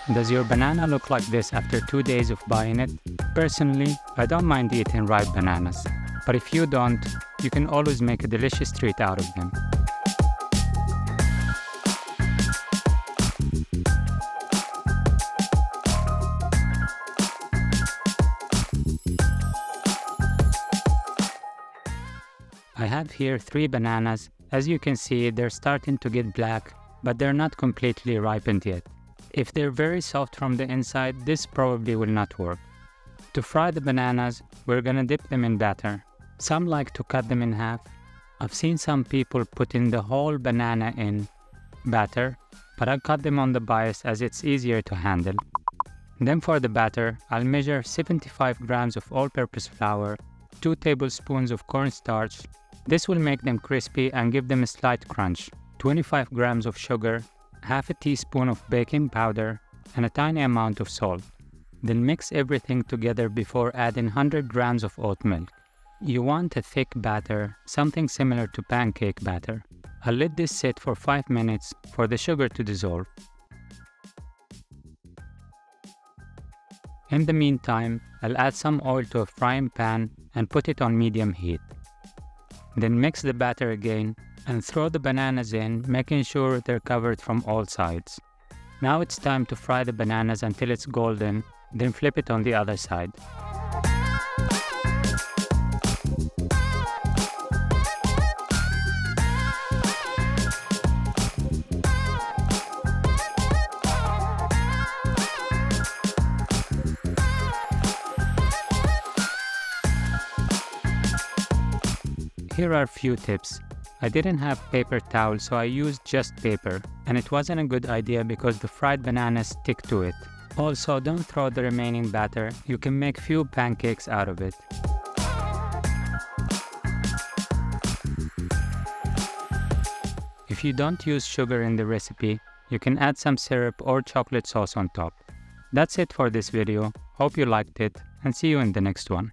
Does your banana look like this after 2 days of buying it? Personally, I don't mind eating ripe bananas, but if you don't, you can always make a delicious treat out of them. I have here 3 bananas. As you can see, they're starting to get black, but they're not completely ripened yet. If they're very soft from the inside, this probably will not work. To fry the bananas, we're gonna dip them in batter. Some like to cut them in half. I've seen some people putting the whole banana in batter, but I cut them on the bias as it's easier to handle. Then for the batter, I'll measure 75 grams of all-purpose flour, 2 tablespoons of cornstarch. This will make them crispy and give them a slight crunch. 25 grams of sugar, half a teaspoon of baking powder, and a tiny amount of salt. Then mix everything together before adding 100 grams of oat milk. You want a thick batter, something similar to pancake batter. I'll let this sit for 5 minutes for the sugar to dissolve. In the meantime, I'll add some oil to a frying pan and put it on medium heat. Then mix the batter again and throw the bananas in, making sure they're covered from all sides. Now it's time to fry the bananas until it's golden, then flip it on the other side. Here are a few tips. I didn't have paper towels, so I used just paper, and it wasn't a good idea because the fried bananas stick to it. Also, don't throw the remaining batter. You can make few pancakes out of it. If you don't use sugar in the recipe, you can add some syrup or chocolate sauce on top. That's it for this video. Hope you liked it, and see you in the next one.